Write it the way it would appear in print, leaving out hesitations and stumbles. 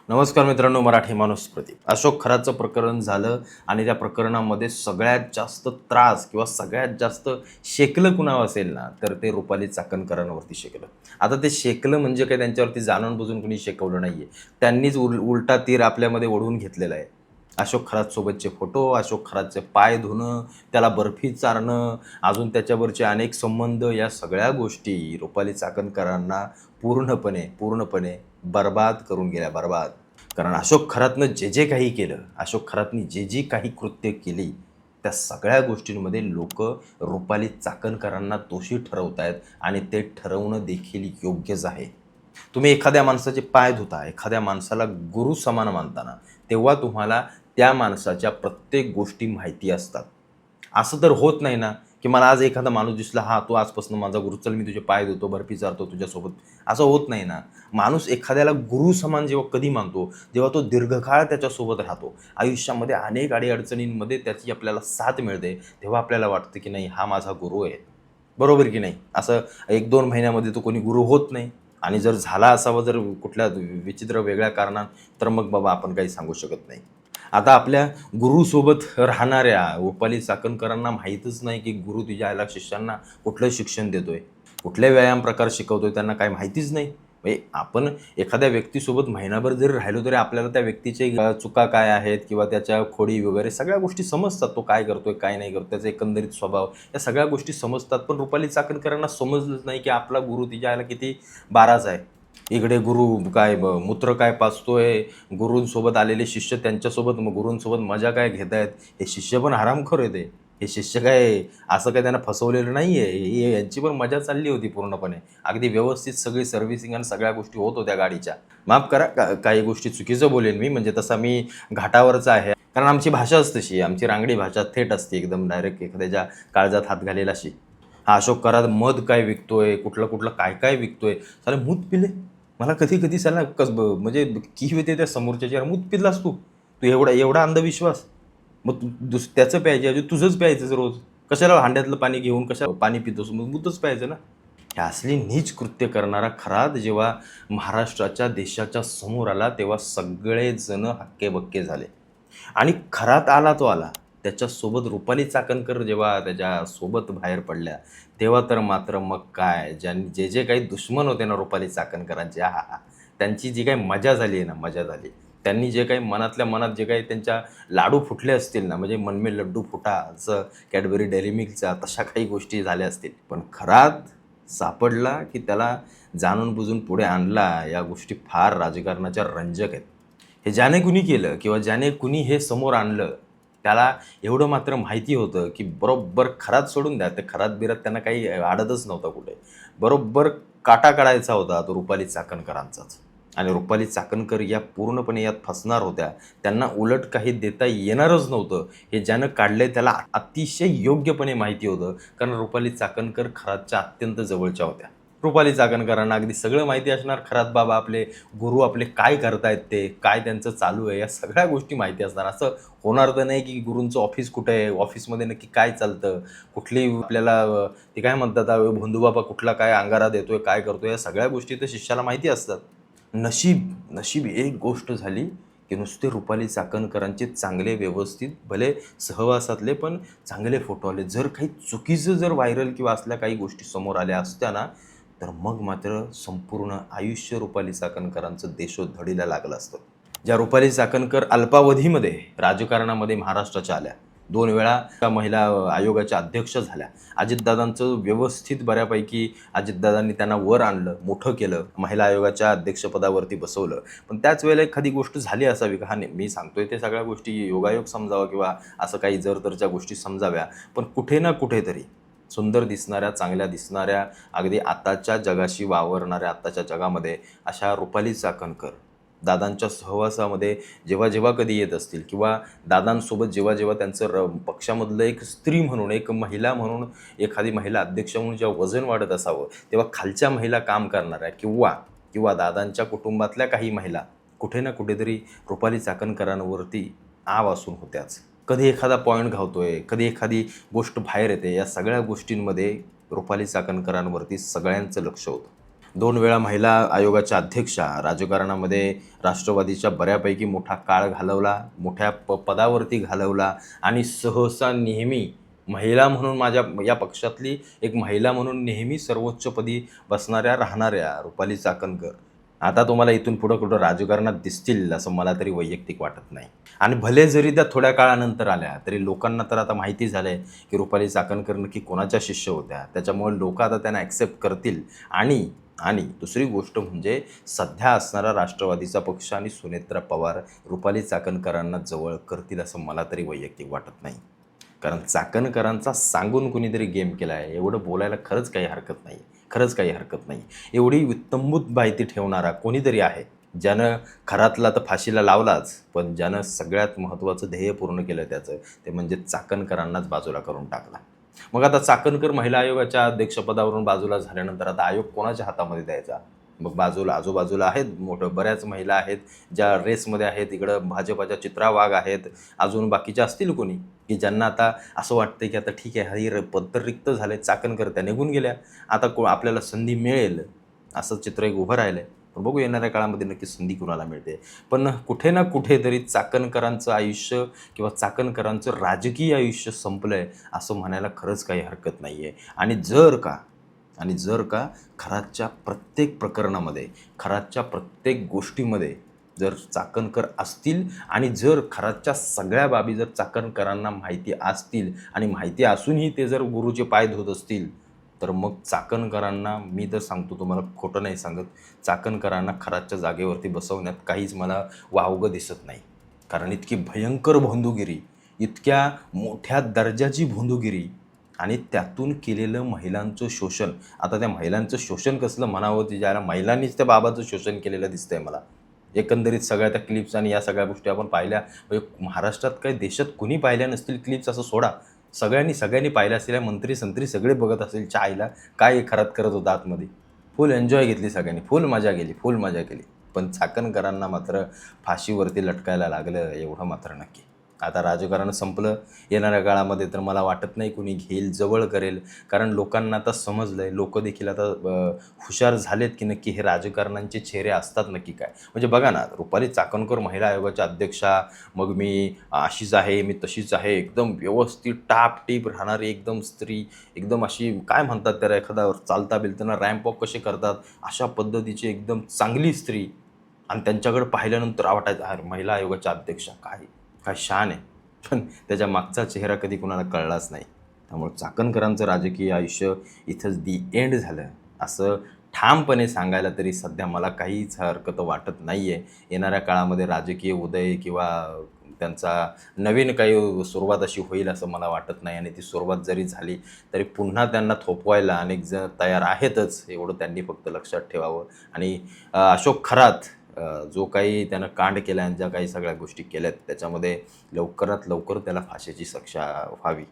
नमस्कार मित्रांनो, मराठी माणूस प्रदीप. अशोक खराचं प्रकरण झालं आणि त्या प्रकरणामध्ये सगळ्यात जास्त त्रास किंवा सगळ्यात जास्त शेकलं कुणावर असेल ना, तर ते रुपाली चाकणकरांवरती शेकलं. आता ते शेकलं म्हणजे काय, त्यांच्यावरती जाणून-बुजून कुणी शेकवलं नाही आहे. त्यांनीच उलटा तीर आपल्यामध्ये ओढवून घेतलेला आहे. अशोक खरातसोबतचे फोटो, अशोक खरातचे पाय धुणं, त्याला बर्फी चारणं, अजून त्याच्यावरचे अनेक संबंध, या सगळ्या गोष्टी रुपाली चाकणकरांना पूर्णपणे बरबाद करून गेल्या, बरबाद. कारण अशोक खरातनं जे काही केलं, अशोक खरातनी जी काही कृत्य केली, त्या सगळ्या गोष्टींमध्ये लोकं रुपाली चाकणकरांना दोषी ठरवत आहेत आणि ते ठरवणं देखील योग्यच आहे. तुम्ही एखाद्या माणसाचे पाय धुता, एखाद्या माणसाला गुरु समान मानताना, तेव्हा तुम्हाला त्या माणसाच्या प्रत्येक गोष्टी माहिती असतात. असं तर होत नाही ना, की मला आज एखादा माणूस दिसला, हां, तू आजपासून माझा गुरु, चल मी तुझे पाय धुतो, बर्फी चारतो तुझ्यासोबत. असं होत नाही ना. माणूस एखाद्याला गुरु समान जेव्हा कधी मानतो, जेव्हा तो दीर्घकाळ त्याच्यासोबत राहतो, आयुष्यामध्ये अनेक अडीअडचणींमध्ये त्याची आपल्याला साथ मिळते, तेव्हा आपल्याला वाटतं की नाही, हा माझा गुरु आहे. बरोबर की नाही? असं 1-2 महिन्यामध्ये तो कोणी गुरु होत नाही. आणि जर झाला असावा, जर कुठल्या विचित्र वेगळ्या कारणात, तर मग बाबा आपण काही सांगू शकत नाही. आता आपल्या गुरुसोबत राहणाऱ्या रुपाली चाकणकरांना माहीतच नाही की गुरु तिच्या आईला शिष्यांना कुठलं शिक्षण देतोय, कुठले व्यायाम प्रकार शिकवतोय, त्यांना काही माहितीच नाही. म्हणजे आपण एखाद्या व्यक्तीसोबत महिनाभर जरी राहिलो तरी आपल्याला त्या व्यक्तीचे चुका काय आहेत किंवा त्याच्या खोडी वगैरे सगळ्या गोष्टी समजतात. तो काय करतोय, काय नाही करतो, त्याचा एकंदरीत स्वभाव, या सगळ्या गोष्टी समजतात. पण रुपाली चाकणकरांना समजलंच नाही की आपला गुरु तिच्या आईला किती बाराच आहे. इकडे गुरु काय मूत्र काय पाचतोय, गुरूंसोबत आलेले शिष्य त्यांच्यासोबत गुरूंसोबत मजा काय घेत आहेत. हे शिष्य पण हरामखोर आहेत. हे शिष्य काय असं काय त्यांना फसवलेलं नाही आहे. हे यांची पण मजा चालली होती पूर्णपणे. अगदी व्यवस्थित सगळी सर्व्हिसिंग आणि सगळ्या गोष्टी होत होत्या गाडीच्या. माफ करा, काही गोष्टी चुकीचं बोलेन मी, म्हणजे तसा मी घाटावरचा आहे. कारण आमची भाषाच तशी आहे. आमची रांगडी भाषा थेट असते, एकदम डायरेक्ट एखाद्याच्या काळजात हात घालेला अशी. हा अशोक करात मध काय विकतोय, कुठलं काय काय विकतोय. साले मूत पिले. मला कधी-कधी साला म्हणजे कीव येते त्या समोरच्याची, "अरे मूत पिलास तू? तू एवढा एवढा अंधविश्वास? मग तू त्याचं प्यायच्या ऐवजी तुझंच प्यायचंच रोज. कशाला हांड्यातलं पाणी घेऊन कशाला पाणी पितोस? मग मूतच प्यायचं ना." हे असली नीच कृत्य करणारा खरात जेव्हा महाराष्ट्राच्या, देशाच्या समोर आला, तेव्हा सगळेजण हक्केबक्के झाले. आणि खरात आला तो आला. त्याच्यासोबत रुपाली चाकणकर जेव्हा त्याच्यासोबत बाहेर पडल्या, तेव्हा तर मात्र मग काय, जे काही दुश्मन होते ना रुपाली चाकणकरांचे, आहाहा! त्यांची जी काही मजा झाली आहे ना, मजा झाली. त्यांनी जे काही मनातल्या मनात जे काही त्यांच्या लाडू फुटले असतील ना, म्हणजे मन में लड्डू फुटा, असं कॅडबरी डेअरी मिल्कच्या तशा काही गोष्टी झाल्या असतील. पण खरात सापडला की त्याला जाणून-बुजून पुढे आणला, या गोष्टी फार राजकारणाच्या रंजक आहेत. हे ज्याने कुणी केलं किंवा ज्याने कुणी हे समोर आणलं, त्याला एवढं मात्र माहिती होतं की बरोबर खरात सोडून द्या, ते खरात-बिरात त्यांना काही अडतच नव्हता कुठे. बरोबर काटा काढायचा होता तो रुपाली चाकणकरांचाच. आणि रुपाली चाकणकर या पूर्णपणे यात फसणार होत्या. त्यांना उलट काही देता येणारच नव्हतं. हे ज्यानं काढलंय त्याला अतिशय योग्यपणे माहिती होतं. कारण रुपाली चाकणकर खरातच्या अत्यंत जवळच्या होत्या. रुपाली चाकणकरांना अगदी सगळं माहिती असणार. खरात बाबा आपले गुरु आपले काय करतायत, ते काय त्यांचं चालू आहे, या सगळ्या गोष्टी माहिती असणार. असं होणार तर नाही की गुरूंचं ऑफिस कुठे आहे, ऑफिसमध्ये नक्की काय चालतं, कुठली आपल्याला ते काय म्हणतात, भोंदूबाबा कुठला काय अंगारा देतोय, काय करतोय, या सगळ्या गोष्टी तर शिष्याला माहिती असतात. नशीब एक गोष्ट झाली की नुसते रुपाली चाकणकरांचे चांगले व्यवस्थित भले सहवासातले पण चांगले फोटो आले. जर काही चुकीचं जर व्हायरल किंवा असल्या काही गोष्टी समोर आल्या असत्या ना, तर मग मात्र संपूर्ण आयुष्य रुपाली चाकणकरांचं देशोधडीला लागलं असतं. ज्या रुपाली चाकणकर अल्पावधीमध्ये राजकारणामध्ये महाराष्ट्राच्या आल्या, 2 वेळा त्या महिला आयोगाच्या अध्यक्ष झाल्या. अजितदादांचं व्यवस्थित बऱ्यापैकी अजितदादांनी त्यांना वर आणलं, मोठं केलं, महिला आयोगाच्या अध्यक्षपदावरती बसवलं. पण त्याच वेळेला एखादी गोष्ट झाली असावी का? मी सांगतोय ते सगळ्या गोष्टी योगायोग समजावा किंवा असं काही जर-तरच्या गोष्टी समजाव्या. पण कुठे ना कुठेतरी सुंदर दिसणाऱ्या, चांगल्या दिसणाऱ्या, अगदी आताच्या जगाशी वावरणाऱ्या, आत्ताच्या जगामध्ये अशा रुपाली चाकणकर दादांच्या सहवासामध्ये जेव्हा कधी येत असतील किंवा दादांसोबत जेव्हा त्यांचं पक्षामधलं एक स्त्री म्हणून, एक महिला म्हणून, एखादी महिला अध्यक्ष म्हणून जेव्हा वजन वाढत असावं, तेव्हा खालच्या महिला काम करणाऱ्या किंवा दादांच्या कुटुंबातल्या काही महिला कुठे ना कुठेतरी रुपाली चाकणकरांवरती आव असून होत्याच. कधी एखादा पॉईंट घावतोय, कधी एखादी गोष्ट बाहेर येते, या सगळ्या गोष्टींमध्ये रुपाली चाकणकरांवरती सगळ्यांचं लक्ष होतं. 2 वेळा महिला आयोगाच्या अध्यक्षा, राजकारणामध्ये राष्ट्रवादीच्या बऱ्यापैकी मोठा काळ घालवला, मोठ्या पदावरती घालवला आणि सहसा नेहमी महिला म्हणून माझ्या या पक्षातली एक महिला म्हणून नेहमी सर्वोच्चपदी बसणाऱ्या राहणाऱ्या रुपाली चाकणकर आता तुम्हाला इथून पुढं कुठं राजकारणात दिसतील असं मला तरी वैयक्तिक वाटत नाही. आणि भले जरी त्या थोड्या काळानंतर आल्या तरी लोकांना तर आता माहिती झालं आहे की रुपाली चाकणकर नक्की कोणाच्या शिष्य होत्या. त्याच्यामुळे लोक आता त्यांना ॲक्सेप्ट करतील. आणि आणि दुसरी गोष्ट म्हणजे सध्या असणारा राष्ट्रवादीचा पक्ष आणि सुनेत्रा पवार रुपाली चाकणकरांना जवळ करतील असं मला तरी वैयक्तिक वाटत नाही. कारण चाकणकरांचा सांगून कुणीतरी गेम केला आहे एवढं बोलायला खरंच काही हरकत नाही. खरंच काही हरकत नाही. एवढी वित्तंभूत माहिती ठेवणारा कोणीतरी आहे ज्यानं खरातला तर फाशीला लावलाच, पण ज्यानं सगळ्यात महत्त्वाचं ध्येय पूर्ण केलं त्याचं ते म्हणजे चाकणकरांनाच बाजूला करून टाकला. मग आता चाकणकर महिला आयोगाच्या अध्यक्षपदावरून बाजूला झाल्यानंतर आता आयोग कोणाच्या हातामध्ये द्यायचा? मग बाजूला आजूबाजूला आहेत मोठं बऱ्याच महिला आहेत ज्या रेसमध्ये आहेत. इकडं भाजपाच्या चित्रा वाघ आहेत, अजून बाकीच्या असतील कोणी की ज्यांना आता असं वाटतं की आता ठीक आहे ही पद तर रिक्त झाले, चाकणकर त्या निघून गेल्या, आता आपल्याला संधी मिळेल असं चित्र एक उभं राहिलं आहे. पण बघू येणाऱ्या काळामध्ये नक्की संधी कुणाला मिळते. पण कुठे ना कुठेतरी चाकणकरांचं आयुष्य किंवा चाकणकरांचं राजकीय आयुष्य संपलं आहे असं म्हणायला खरंच काही हरकत नाही आहे. आणि जर का खरातच्या प्रत्येक प्रकरणामध्ये, खरातच्या प्रत्येक गोष्टीमध्ये जर चाकणकर असतील आणि जर खरातच्या सगळ्या बाबी जर चाकणकरांना माहिती असतील आणि माहिती असूनही ते जर गुरुचे पाय धुत असतील तर मग चाकणकरांना मी तर सांगतो तुम्हाला, खोटं नाही सांगत, चाकणकरांना खरातच्या जागेवरती बसवण्यात काहीच मला वावगं दिसत नाही. कारण इतकी भयंकर भोंदूगिरी, इतक्या मोठ्या दर्जाची भोंदूगिरी आणि त्यातून केलेलं महिलांचं शोषण. आता त्या महिलांचं शोषण कसलं म्हणावं ते ज्याला महिलांनीच त्या बाबाचं शोषण केलेलं दिसतंय मला. एकंदरीत सगळ्या त्या क्लिप्स आणि या सगळ्या गोष्टी आपण पाहिल्या. म्हणजे महाराष्ट्रात काही देशात कुणी पाहिल्या नसतील क्लिप्स असं सोडा, सगळ्यांनी पाहिल्या असलेल्या मंत्री संत्री सगळे बघत असेल चायला काय खरात करत होता आतमध्ये. फुल एन्जॉय घेतली सगळ्यांनी, फुल मजा केली. पण चाकणकरांना मात्र फाशीवरती लटकायला लागलं एवढं मात्र नक्की. आता राजकारण संपलं. येणाऱ्या काळामध्ये तर मला वाटत नाही कुणी घेईल, जवळ करेल. कारण लोकांना आता समजलं आहे, लोक देखील आता हुशार झालेत की नक्की हे राजकारण्यांचे चेहरे असतात नक्की काय. म्हणजे बघा ना, रुपाली चाकणकर महिला आयोगाच्या अध्यक्षा, मग मी अशीच आहे, मी तशीच आहे, एकदम व्यवस्थित टापटीप राहणारी एकदम स्त्री, एकदम अशी काय म्हणतात त्याला, एखादा चालता बिलताना रॅम्प वॉक कसे करतात अशा पद्धतीची एकदम चांगली स्त्री. आणि त्यांच्याकडे पाहिल्यानंतर वाटायचं अरे महिला आयोगाच्या अध्यक्षा काय शान आहे. पण त्याच्या मागचा चेहरा कधी कुणाला कळलाच नाही. त्यामुळे चाकणकरांचं राजकीय आयुष्य इथंच दी एंड झालं असं ठामपणे सांगायला तरी सध्या मला काहीच हरकत वाटत नाही आहे. येणाऱ्या काळामध्ये राजकीय उदय किंवा त्यांचा नवीन काही सुरुवात अशी होईल असं मला वाटत नाही. आणि ती सुरुवात जरी झाली तरी पुन्हा त्यांना थोपवायला अनेक जण तयार आहेतच, एवढं त्यांनी फक्त लक्षात ठेवावं. आणि अशोक खरात जो काही त्यानं कांड केला आणि ज्या काही सगळ्या गोष्टी केल्यात त्याच्यामध्ये लवकरात लवकर त्याला फाशीची शिक्षा व्हावी.